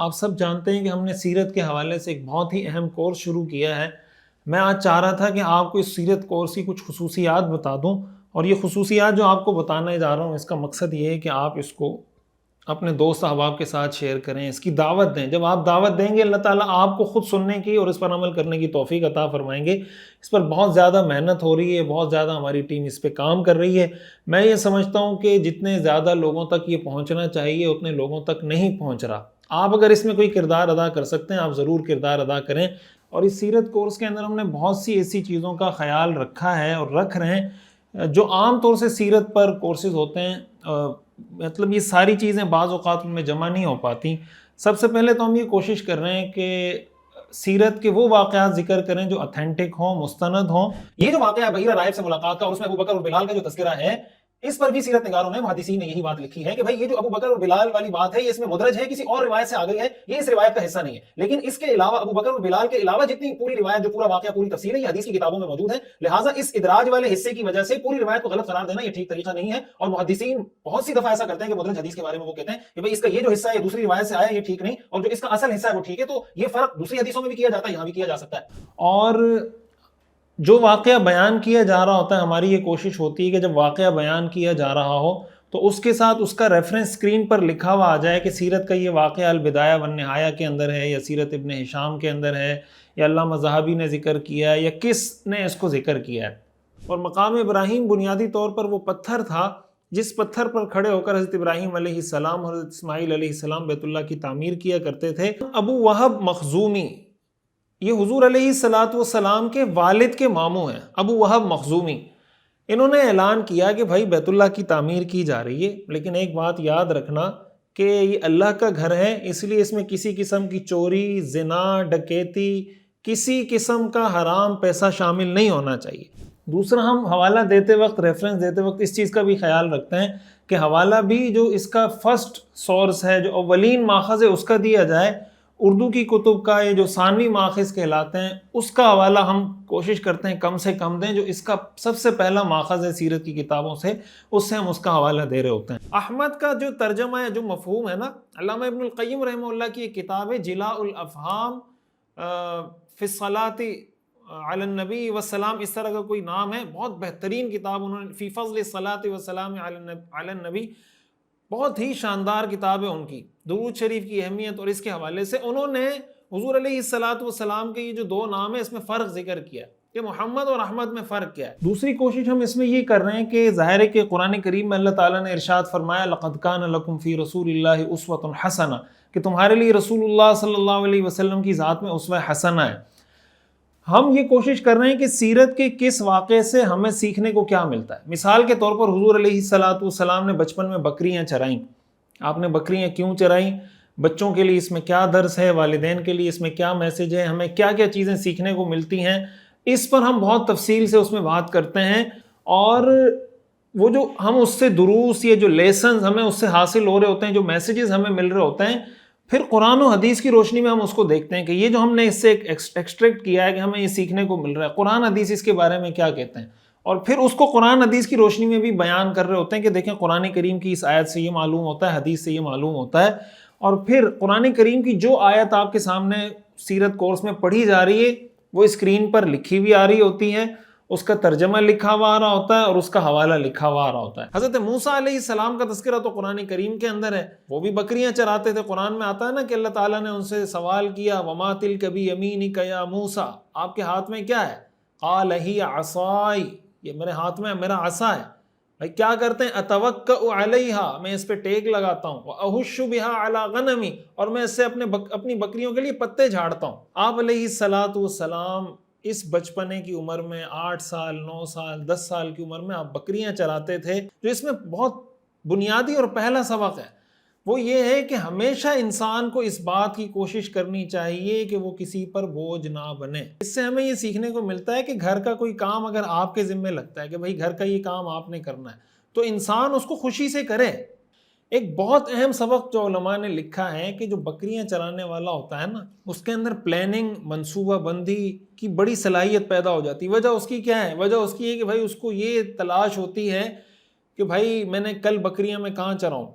آپ سب جانتے ہیں کہ ہم نے سیرت کے حوالے سے ایک بہت ہی اہم کورس شروع کیا ہے۔ میں آج چاہ رہا تھا کہ آپ کو اس سیرت کورس کی کچھ خصوصیات بتا دوں، اور یہ خصوصیات جو آپ کو بتانا جا رہا ہوں اس کا مقصد یہ ہے کہ آپ اس کو اپنے دوست احباب کے ساتھ شیئر کریں، اس کی دعوت دیں۔ جب آپ دعوت دیں گے اللہ تعالیٰ آپ کو خود سننے کی اور اس پر عمل کرنے کی توفیق عطا فرمائیں گے۔ اس پر بہت زیادہ محنت ہو رہی ہے، بہت زیادہ ہماری ٹیم اس پہ کام کر رہی ہے۔ میں یہ سمجھتا ہوں کہ جتنے زیادہ لوگوں تک یہ پہنچنا چاہیے اتنے لوگوں تک نہیں پہنچ رہا۔ آپ اگر اس میں کوئی کردار ادا کر سکتے ہیں آپ ضرور کردار ادا کریں۔ اور اس سیرت کورس کے اندر ہم نے بہت سی ایسی چیزوں کا خیال رکھا ہے اور رکھ رہے ہیں جو عام طور سے سیرت پر کورسز ہوتے ہیں، مطلب یہ ساری چیزیں بعض اوقات ان میں جمع نہیں ہو پاتی۔ سب سے پہلے تو ہم یہ کوشش کر رہے ہیں کہ سیرت کے وہ واقعات ذکر کریں جو اتھینٹک ہوں، مستند ہوں۔ یہ جو واقعہ بحیرہ رائب سے ملاقات کا اور اس میں ابو بکر اور بلال کا جو تذکرہ ہے، اس پر بھی سیرت نگاروں نے، محدثین نے یہی بات لکھی ہے کہ بھائی یہ جو ابو بکر اور بلال والی بات ہے یہ اس میں مدرج ہے، کسی اور روایت سے آ گئی ہے، یہ اس روایت کا حصہ نہیں ہے۔ لیکن اس کے علاوہ ابو بکر اور بلال کے علاوہ جتنی پوری روایت، جو پورا واقعہ، پوری تفصیل ہے، یہ حدیث کی کتابوں میں موجود ہے۔ لہٰذا اس ادراج والے حصے کی وجہ سے پوری روایت کو غلط قرار دینا یہ ٹھیک طریقہ نہیں ہے۔ اور محدثین بہت سی دفعہ ایسا کرتے ہیں کہ مدرج حدیث کے بارے میں وہ کہتے ہیں کہ بھائی اس کا یہ جو حصہ ہے یہ دوسری روایت سے آیا، یہ ٹھیک نہیں، اور جو اس کا اصل حصہ ہے وہ ٹھیک ہے۔ تو یہ فرق دوسری حدیثوں میں بھی کیا جاتا ہے، یہاں بھی کیا جا سکتا ہے۔ اور جو واقعہ بیان کیا جا رہا ہوتا ہے، ہماری یہ کوشش ہوتی ہے کہ جب واقعہ بیان کیا جا رہا ہو تو اس کے ساتھ اس کا ریفرنس اسکرین پر لکھا ہوا آ جائے کہ سیرت کا یہ واقعہ البدایہ والنہایہ کے اندر ہے، یا سیرت ابن ہشام کے اندر ہے، یا علامہ ذہبی نے ذکر کیا ہے، یا کس نے اس کو ذکر کیا ہے۔ اور مقام ابراہیم بنیادی طور پر وہ پتھر تھا جس پتھر پر کھڑے ہو کر حضرت ابراہیم علیہ السلام، حضرت اسماعیل علیہ السلام بیت اللہ کی تعمیر کیا کرتے تھے۔ ابو وہب مخزومی یہ حضور علیہ السلام کے والد کے ماموں ہیں، ابو وہب مخزومی۔ انہوں نے اعلان کیا کہ بھائی بیت اللہ کی تعمیر کی جا رہی ہے، لیکن ایک بات یاد رکھنا کہ یہ اللہ کا گھر ہے، اس لیے اس میں کسی قسم کی چوری، زنا، ڈکیتی، کسی قسم کا حرام پیسہ شامل نہیں ہونا چاہیے۔ دوسرا، ہم حوالہ دیتے وقت، ریفرنس دیتے وقت اس چیز کا بھی خیال رکھتے ہیں کہ حوالہ بھی جو اس کا فرسٹ سورس ہے، جو اولین ماخذ ہے، اس کا دیا جائے۔ اردو کی کتب کا یہ جو ثانوی ماخذ کہلاتے ہیں اس کا حوالہ ہم کوشش کرتے ہیں کم سے کم دیں۔ جو اس کا سب سے پہلا ماخذ ہے سیرت کی کتابوں سے، اس سے ہم اس کا حوالہ دے رہے ہوتے ہیں۔ احمد کا جو ترجمہ ہے، جو مفہوم ہے نا، علامہ ابن القیم رحمہ اللہ کی ایک کتاب ہے جلاء الافہام فی الصلاۃ علی النبی والسلام، اس طرح کا کوئی نام ہے، بہت بہترین کتاب انہوں نے، فی فضل الصلاۃ والسلام علی النبی، بہت ہی شاندار کتاب ہے ان کی، درود شریف کی اہمیت، اور اس کے حوالے سے انہوں نے حضور علیہ السلام کے یہ جو دو نام ہیں اس میں فرق ذکر کیا کہ محمد اور احمد میں فرق کیا ہے۔ دوسری کوشش ہم اس میں یہ کر رہے ہیں کہ ظاہر ہے کہ قرآن کریم میں اللہ تعالیٰ نے ارشاد فرمایا لَقَدْ كَانَ لَكُمْ فِي رَسُولِ اللَّهِ أُسْوَةٌ حَسَنَةٌ، کہ تمہارے لیے رسول اللہ صلی اللہ علیہ وسلم کی ذات میں اسوہ حسنہ ہے۔ ہم یہ کوشش کر رہے ہیں کہ سیرت کے کس واقعے سے ہمیں سیکھنے کو کیا ملتا ہے۔ مثال کے طور پر حضور علیہ السلام نے بچپن میں بکریاں چرائیں، آپ نے بکریاں کیوں چرائیں، بچوں کے لیے اس میں کیا درس ہے، والدین کے لیے اس میں کیا میسج ہے، ہمیں کیا کیا چیزیں سیکھنے کو ملتی ہیں، اس پر ہم بہت تفصیل سے اس میں بات کرتے ہیں۔ اور وہ جو ہم اس سے دروس، یہ جو لیسنز ہمیں اس سے حاصل ہو رہے ہوتے ہیں، جو میسیجز ہمیں مل رہے ہوتے ہیں، پھر قرآن و حدیث کی روشنی میں ہم اس کو دیکھتے ہیں کہ یہ جو ہم نے اس سے ایکسٹریکٹ کیا ہے کہ ہمیں یہ سیکھنے کو مل رہا ہے، قرآن حدیث اس کے بارے میں کیا کہتے ہیں، اور پھر اس کو قرآن حدیث کی روشنی میں بھی بیان کر رہے ہوتے ہیں کہ دیکھیں قرآن کریم کی اس آیت سے یہ معلوم ہوتا ہے، حدیث سے یہ معلوم ہوتا ہے۔ اور پھر قرآن کریم کی جو آیت آپ کے سامنے سیرت کورس میں پڑھی جا رہی ہے وہ اسکرین پر لکھی ہوئی آ رہی ہوتی ہے، اس کا ترجمہ لکھا ہوا آ رہا ہوتا ہے اور اس کا حوالہ لکھا ہوا آ رہا ہوتا ہے۔ حضرت موسیٰ علیہ السلام کا تذکرہ تو قرآن کریم کے اندر ہے، وہ بھی بکریاں چراتے تھے۔ قرآن میں آتا ہے نا کہ اللہ تعالیٰ نے ان سے سوال کیا وَمَا تِلْكَ بِيَمِينِكَ يَا موسیٰ، آپ کے ہاتھ میں کیا ہے؟ قَالَ هِيَ عَصَايَ، یہ میرے ہاتھ میں میرا عصا ہے۔ بھائی کیا کرتے ہیں؟ أَتَوَكَّأُ عَلَيْهَا، میں اس پہ ٹیک لگاتا ہوں، وَأَهُشُّ بِهَا عَلَى غَنَمِي، اور میں اس سے اپنی بکریوں کے لیے پتے جھاڑتا ہوں۔ آپ علیہ السلام اس بچپنے کی عمر میں 8 سال 9 سال 10 سال کی عمر میں آپ بکریاں چراتے تھے۔ جو اس میں بہت بنیادی اور پہلا سبق ہے وہ یہ ہے کہ ہمیشہ انسان کو اس بات کی کوشش کرنی چاہیے کہ وہ کسی پر بوجھ نہ بنے۔ اس سے ہمیں یہ سیکھنے کو ملتا ہے کہ گھر کا کوئی کام اگر آپ کے ذمہ لگتا ہے کہ بھائی گھر کا یہ کام آپ نے کرنا ہے تو انسان اس کو خوشی سے کرے۔ ایک بہت اہم سبق جو علماء نے لکھا ہے کہ جو بکریاں چرانے والا ہوتا ہے نا، اس کے اندر پلاننگ، منصوبہ بندی کی بڑی صلاحیت پیدا ہو جاتی ہے۔ وجہ اس کی کیا ہے؟ وجہ اس کی ہے کہ بھائی اس کو یہ تلاش ہوتی ہے کہ بھائی میں نے کل بکریاں میں کہاں چراؤں،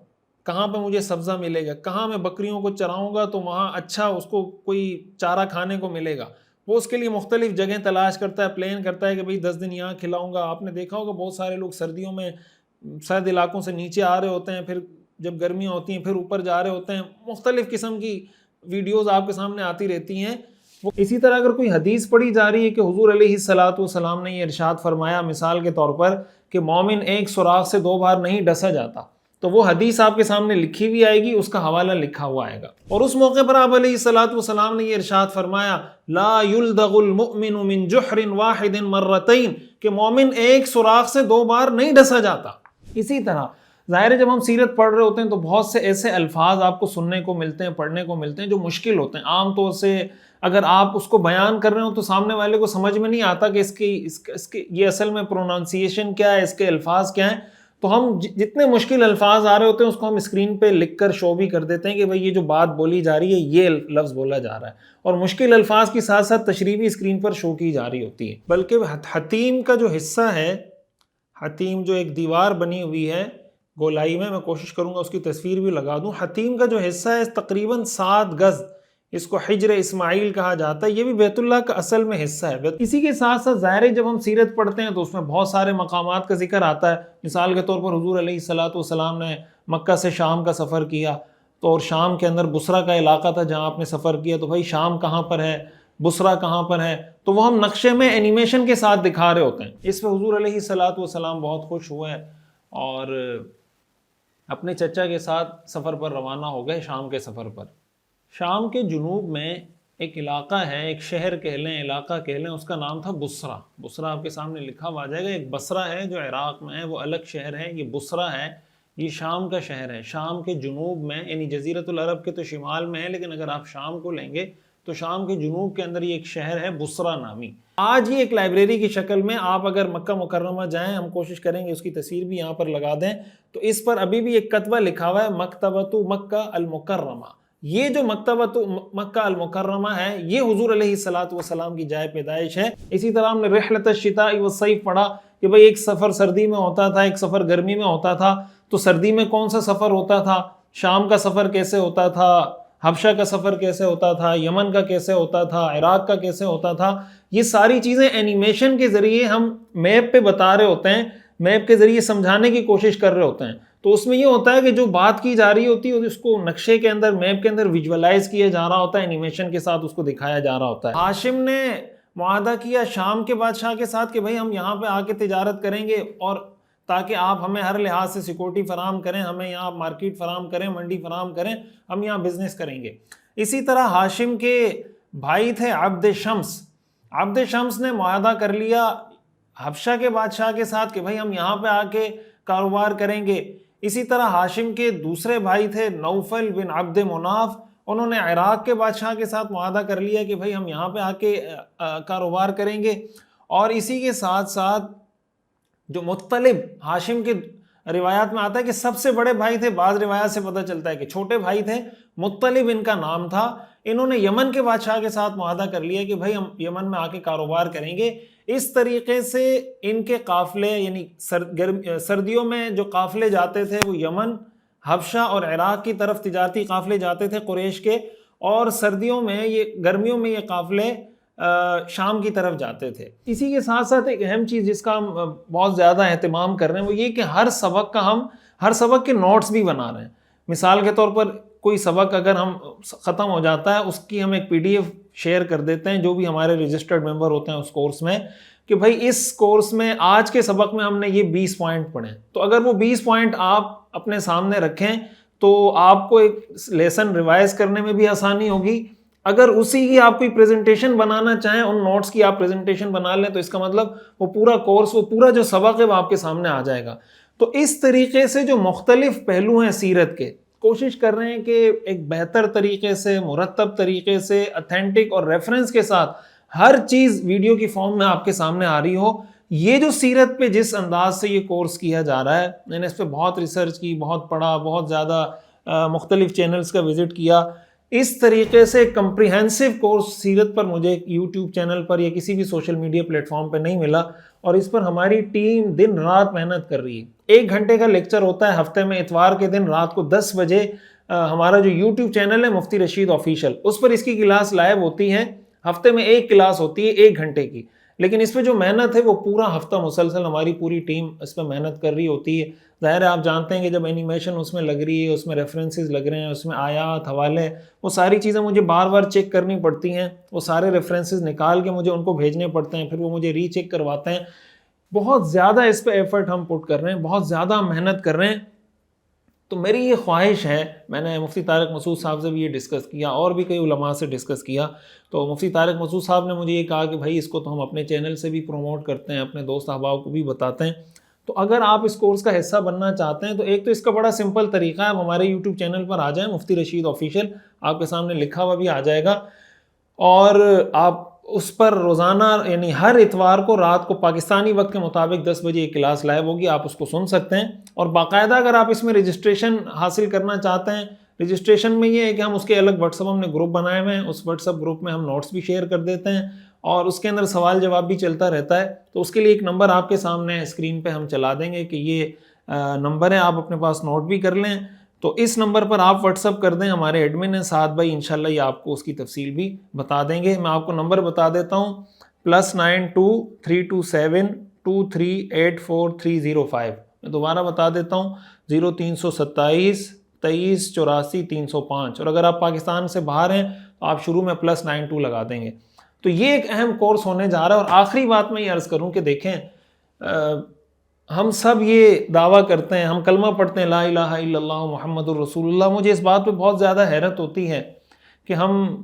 کہاں پہ مجھے سبزہ ملے گا، کہاں میں بکریوں کو چراؤں گا تو وہاں اچھا اس کو کوئی چارہ کھانے کو ملے گا، وہ اس کے لیے مختلف جگہیں تلاش کرتا ہے، پلان کرتا ہے کہ بھئی 10 دن یہاں کھلاؤں گا۔ آپ نے دیکھا ہوگا بہت سارے لوگ سردیوں میں سرد علاقوں سے نیچے آ رہے ہوتے ہیں، پھر جب گرمیاں ہوتی ہیں پھر اوپر جا رہے ہوتے ہیں، مختلف قسم کی ویڈیوز آپ کے سامنے آتی رہتی ہیں۔ اسی طرح اگر کوئی حدیث پڑھی جا رہی ہے کہ حضور علیہ الصلوۃ والسلام نے یہ ارشاد فرمایا مثال کے طور پر کہ مومن ایک سوراخ سے 2 بار نہیں ڈسا جاتا، تو وہ حدیث آپ کے سامنے لکھی ہوئی آئے گی، اس کا حوالہ لکھا ہوا آئے گا، اور اس موقع پر آپ علیہ الصلوۃ والسلام نے یہ ارشاد فرمایا لا یلدغ المؤمن من جحر واحد مرتين، کہ مومن ایک سوراخ سے 2 بار نہیں ڈسا جاتا۔ اسی طرح ظاہر ہے جب ہم سیرت پڑھ رہے ہوتے ہیں تو بہت سے ایسے الفاظ آپ کو سننے کو ملتے ہیں، پڑھنے کو ملتے ہیں جو مشکل ہوتے ہیں۔ عام طور سے اگر آپ اس کو بیان کر رہے ہو تو سامنے والے کو سمجھ میں نہیں آتا کہ اس کی یہ اصل میں پروننسیشن کیا ہے، اس کے الفاظ کیا ہیں، تو ہم جتنے مشکل الفاظ آ رہے ہوتے ہیں اس کو ہم اسکرین پہ لکھ کر شو بھی کر دیتے ہیں کہ بھئی یہ جو بات بولی جا رہی ہے یہ لفظ بولا جا رہا ہے، اور مشکل الفاظ کی ساتھ ساتھ تشریح بھی اسکرین پر شو کی جا رہی ہوتی ہے۔ بلکہ حتیم کا جو حصہ ہے، حتیم جو ایک دیوار بنی ہوئی ہے گولائی میں کوشش کروں گا اس کی تصویر بھی لگا دوں، حتیم کا جو حصہ ہے تقریباً 7 گز، اس کو حجر اسماعیل کہا جاتا ہے، یہ بھی بیت اللہ کا اصل میں حصہ ہے۔ اسی کے ساتھ ساتھ ظاہر ہے جب ہم سیرت پڑھتے ہیں تو اس میں بہت سارے مقامات کا ذکر آتا ہے۔ مثال کے طور پر حضور علیہ الصلوۃ والسلام نے مکہ سے شام کا سفر کیا، تو اور شام کے اندر بصرہ کا علاقہ تھا جہاں آپ نے سفر کیا، تو بھائی شام کہاں پر ہے، بصرہ کہاں پر ہے، تو وہ ہم نقشے میں اینیمیشن کے ساتھ دکھا رہے ہوتے ہیں۔ اس پہ حضور علیہ الصلوۃ والسلام بہت خوش ہوئے اور اپنے چچا کے ساتھ سفر پر روانہ ہو گئے شام کے سفر پر۔ شام کے جنوب میں ایک علاقہ ہے، ایک شہر کہہ لیں، علاقہ کہہ لیں، اس کا نام تھا بصرہ۔ بصرہ آپ کے سامنے لکھا ہوا آ جائے گا۔ ایک بصرہ ہے جو عراق میں ہے، وہ الگ شہر ہے، یہ بصرہ ہے، یہ شام کا شہر ہے۔ شام کے جنوب میں، یعنی جزیرۃ العرب کے تو شمال میں ہے، لیکن اگر آپ شام کو لیں گے تو شام کے جنوب کے اندر یہ ایک شہر ہے بصرہ نامی۔ آج یہ ایک لائبریری کی شکل میں، آپ اگر مکہ مکرمہ جائیں، ہم کوشش کریں گے اس کی تصویر بھی یہاں پر لگا دیں، تو اس پر ابھی بھی ایک کتبہ لکھا ہوا ہے مکتبۃ مکہ المکرمہ۔ یہ جو مکتبۃ مکہ المکرمہ ہے یہ حضور علیہ الصلوۃ والسلام کی جائے پیدائش ہے۔ اسی طرح ہم نے رحلۃ الشتاء والصیف پڑھا کہ بھئی ایک سفر سردی میں ہوتا تھا، ایک سفر گرمی میں ہوتا تھا، تو سردی میں کون سا سفر ہوتا تھا، شام کا سفر کیسے ہوتا تھا، حبشہ کا سفر کیسے ہوتا تھا، یمن کا کیسے ہوتا تھا، عراق کا کیسے ہوتا تھا، یہ ساری چیزیں اینیمیشن کے ذریعے ہم میپ پہ بتا رہے ہوتے ہیں، میپ کے ذریعے سمجھانے کی کوشش کر رہے ہوتے ہیں۔ تو اس میں یہ ہوتا ہے کہ جو بات کی جا رہی ہوتی ہے اس کو نقشے کے اندر، میپ کے اندر ویژولائز کیا جا رہا ہوتا ہے، اینیمیشن کے ساتھ اس کو دکھایا جا رہا ہوتا ہے۔ ہاشم نے معاہدہ کیا شام کے بادشاہ کے ساتھ کہ بھئی ہم یہاں پہ آ کے تجارت کریں گے، اور تاکہ آپ ہمیں ہر لحاظ سے سیکورٹی فراہم کریں، ہمیں یہاں مارکیٹ فراہم کریں، منڈی فراہم کریں، ہم یہاں بزنس کریں گے۔ اسی طرح ہاشم کے بھائی تھے عبد شمس، عبد شمس نے معاہدہ کر لیا حبشہ کے بادشاہ کے ساتھ کہ بھئی ہم یہاں پہ آ کے کاروبار کریں گے۔ اسی طرح ہاشم کے دوسرے بھائی تھے نوفل بن عبد مناف، انہوں نے عراق کے بادشاہ کے ساتھ معاہدہ کر لیا کہ بھئی ہم یہاں پہ آ کے کاروبار کریں گے۔ اور اسی کے ساتھ ساتھ جو مطلب، ہاشم کے روایات میں آتا ہے کہ سب سے بڑے بھائی تھے، بعض روایات سے پتہ چلتا ہے کہ چھوٹے بھائی تھے، مطلب ان کا نام تھا، انہوں نے یمن کے بادشاہ کے ساتھ معاہدہ کر لیا کہ بھئی ہم یمن میں آ کے کاروبار کریں گے۔ اس طریقے سے ان کے قافلے، یعنی سردیوں میں جو قافلے جاتے تھے وہ یمن، حبشہ اور عراق کی طرف تجارتی قافلے جاتے تھے قریش کے، اور سردیوں میں گرمیوں میں یہ قافلے شام کی طرف جاتے تھے۔ اسی کے ساتھ ساتھ ایک اہم چیز جس کا ہم بہت زیادہ اہتمام کر رہے ہیں وہ یہ کہ ہر سبق کے نوٹس بھی بنا رہے ہیں۔ مثال کے طور پر کوئی سبق اگر ہم ختم ہو جاتا ہے اس کی ہم ایک PDF شیئر کر دیتے ہیں جو بھی ہمارے رجسٹرڈ ممبر ہوتے ہیں اس کورس میں، کہ بھائی اس کورس میں آج کے سبق میں ہم نے یہ 20 پوائنٹ پڑھے، تو اگر وہ 20 پوائنٹ آپ اپنے سامنے رکھیں تو آپ کو ایک لیسن ریوائز کرنے میں بھی آسانی ہوگی۔ اگر اسی کی آپ کوئی پریزنٹیشن بنانا چاہیں، ان نوٹس کی آپ پریزنٹیشن بنا لیں، تو اس کا مطلب وہ پورا کورس، وہ پورا جو سبق ہے وہ آپ کے سامنے آ جائے گا۔ تو اس طریقے سے جو مختلف پہلو ہیں سیرت کے، کوشش کر رہے ہیں کہ ایک بہتر طریقے سے، مرتب طریقے سے، اتھینٹک اور ریفرنس کے ساتھ ہر چیز ویڈیو کی فارم میں آپ کے سامنے آ رہی ہو۔ یہ جو سیرت پہ جس انداز سے یہ کورس کیا جا رہا ہے، میں نے اس پہ بہت ریسرچ کی، بہت پڑھا، بہت زیادہ مختلف چینلز کا وزٹ کیا۔ اس طریقے سے کمپریہنسو کورس سیرت پر مجھے یوٹیوب چینل پر یا کسی بھی سوشل میڈیا پلیٹ فارم پہ نہیں ملا، اور اس پر ہماری ٹیم دن رات محنت کر رہی ہے۔ 1 گھنٹے کا لیکچر ہوتا ہے ہفتے میں، اتوار کے دن رات کو 10 بجے ہمارا جو یوٹیوب چینل ہے مفتی رشید آفیشیل، اس پر اس کی کلاس لائیو ہوتی ہے، ہفتے میں 1 کلاس ہوتی ہے 1 گھنٹے کی، لیکن اس پہ جو محنت ہے وہ پورا ہفتہ مسلسل ہماری پوری ٹیم اس پہ محنت کر رہی ہوتی ہے۔ ظاہر ہے آپ جانتے ہیں کہ جب اینیمیشن اس میں لگ رہی ہے، اس میں ریفرنسز لگ رہے ہیں، اس میں آیات، حوالے، وہ ساری چیزیں مجھے بار بار چیک کرنی پڑتی ہیں، وہ سارے ریفرنسز نکال کے مجھے ان کو بھیجنے پڑتے ہیں، پھر وہ مجھے ری چیک کرواتے ہیں۔ بہت زیادہ اس پہ ایفرٹ ہم پٹ کر رہے ہیں، بہت زیادہ محنت کر رہے ہیں۔ تو میری یہ خواہش ہے، میں نے مفتی طارق مسعود صاحب سے بھی یہ ڈسکس کیا اور بھی کئی علماء سے ڈسکس کیا، تو مفتی طارق مسعود صاحب نے مجھے یہ کہا کہ بھائی اس کو تو ہم اپنے چینل سے بھی پروموٹ کرتے ہیں، اپنے دوست احباب کو بھی بتاتے ہیں، تو اگر آپ اس کورس کا حصہ بننا چاہتے ہیں تو ایک تو اس کا بڑا سمپل طریقہ ہے، آپ ہمارے یوٹیوب چینل پر آ جائیں، مفتی رشید آفیشیل آپ کے سامنے لکھا ہوا بھی آ جائے گا، اور آپ اس پر روزانہ یعنی ہر اتوار کو رات کو پاکستانی وقت کے مطابق 10 بجے ایک کلاس لائیو ہوگی، آپ اس کو سن سکتے ہیں۔ اور باقاعدہ اگر آپ اس میں رجسٹریشن حاصل کرنا چاہتے ہیں، رجسٹریشن میں یہ ہے کہ ہم اس کے الگ واٹس ایپ ہم نے گروپ بنائے ہوئے ہیں، اس واٹس ایپ گروپ میں ہم نوٹس بھی شیئر کر دیتے ہیں، اور اس کے اندر سوال جواب بھی چلتا رہتا ہے۔ تو اس کے لیے ایک نمبر آپ کے سامنے اسکرین پہ ہم چلا دیں گے کہ یہ نمبر ہے، آپ اپنے پاس نوٹ بھی کر لیں، تو اس نمبر پر آپ واٹس ایپ کر دیں، ہمارے ایڈمن ہیں سعد بھائی، انشاءاللہ یہ آپ کو اس کی تفصیل بھی بتا دیں گے۔ میں آپ کو نمبر بتا دیتا ہوں، +92 327 2384305، میں دوبارہ بتا دیتا ہوں، 0327 23 84 305، اور اگر آپ پاکستان سے باہر ہیں تو آپ شروع میں +92 لگا دیں گے۔ تو یہ ایک اہم کورس ہونے جا رہا ہے۔ اور آخری بات میں یہ عرض کروں کہ دیکھیں، ہم سب یہ دعویٰ کرتے ہیں، ہم کلمہ پڑھتے ہیں لا الہ الا اللہ محمد الرسول اللہ، مجھے اس بات پہ بہت زیادہ حیرت ہوتی ہے کہ ہم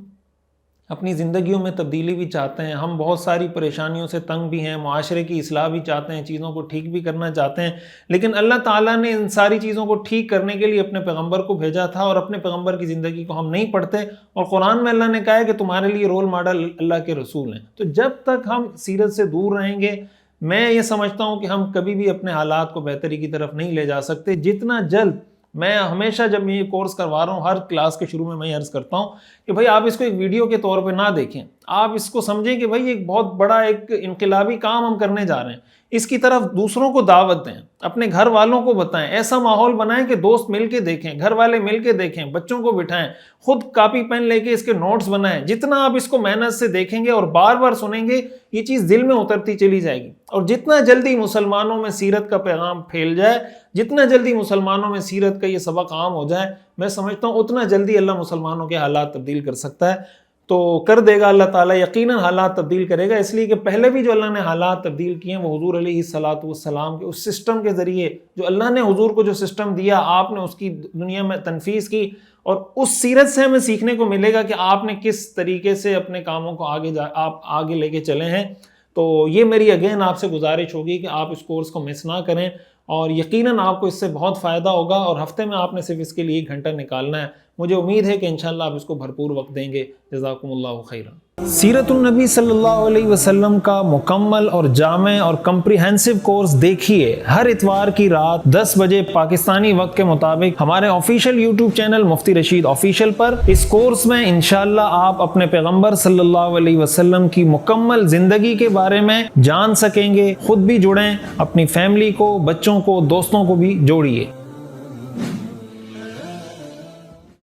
اپنی زندگیوں میں تبدیلی بھی چاہتے ہیں، ہم بہت ساری پریشانیوں سے تنگ بھی ہیں، معاشرے کی اصلاح بھی چاہتے ہیں، چیزوں کو ٹھیک بھی کرنا چاہتے ہیں، لیکن اللہ تعالیٰ نے ان ساری چیزوں کو ٹھیک کرنے کے لیے اپنے پیغمبر کو بھیجا تھا، اور اپنے پیغمبر کی زندگی کو ہم نہیں پڑھتے، اور قرآن میں اللہ نے کہا ہے کہ تمہارے لیے رول ماڈل اللہ کے رسول ہیں۔ تو جب تک ہم سیرت سے دور رہیں گے، میں یہ سمجھتا ہوں کہ ہم کبھی بھی اپنے حالات کو بہتری کی طرف نہیں لے جا سکتے۔ جتنا جلد، میں ہمیشہ جب میں یہ کورس کروا رہا ہوں، ہر کلاس کے شروع میں یہ عرض کرتا ہوں کہ بھائی آپ اس کو ایک ویڈیو کے طور پہ نہ دیکھیں، آپ اس کو سمجھیں کہ بھائی ایک بہت بڑا ایک انقلابی کام ہم کرنے جا رہے ہیں، اس کی طرف دوسروں کو دعوت دیں، اپنے گھر والوں کو بتائیں، ایسا ماحول بنائیں کہ دوست مل کے دیکھیں، گھر والے مل کے دیکھیں، بچوں کو بٹھائیں، خود کاپی پین لے کے اس کے نوٹس بنائیں۔ جتنا آپ اس کو محنت سے دیکھیں گے اور بار بار سنیں گے، یہ چیز دل میں اترتی چلی جائے گی، اور جتنا جلدی مسلمانوں میں سیرت کا پیغام پھیل جائے، جتنا جلدی مسلمانوں میں سیرت کا یہ سبق عام ہو جائے، میں سمجھتا ہوں اتنا جلدی اللہ مسلمانوں کے حالات تبدیل کر سکتا ہے۔ تو کر دے گا اللہ تعالیٰ، یقیناً حالات تبدیل کرے گا، اس لیے کہ پہلے بھی جو اللہ نے حالات تبدیل کیے ہیں وہ حضور علیہ الصلوۃ والسلام کے اس سسٹم کے ذریعے، جو اللہ نے حضور کو جو سسٹم دیا، آپ نے اس کی دنیا میں تنفیذ کی، اور اس سیرت سے ہمیں سیکھنے کو ملے گا کہ آپ نے کس طریقے سے اپنے کاموں کو آپ آگے لے کے چلے ہیں۔ تو یہ میری اگین آپ سے گزارش ہوگی کہ آپ اس کورس کو مس نہ کریں، اور یقیناً آپ کو اس سے بہت فائدہ ہوگا، اور ہفتے میں آپ نے صرف اس کے لیے 1 گھنٹہ نکالنا ہے۔ مجھے امید ہے کہ انشاءاللہ آپ اس کو بھرپور وقت دیں گے۔ جزاکم اللہ خیرا۔ سیرت النبی صلی اللہ علیہ وسلم کا مکمل اور جامع اور کمپریہنسو کورس دیکھیے ہر اتوار کی رات 10 بجے پاکستانی وقت کے مطابق ہمارے آفیشیل یوٹیوب چینل مفتی رشید آفیشیل پر۔ اس کورس میں انشاءاللہ آپ اپنے پیغمبر صلی اللہ علیہ وسلم کی مکمل زندگی کے بارے میں جان سکیں گے، خود بھی جڑیں، اپنی فیملی کو، بچوں کو، دوستوں کو بھی جوڑیے۔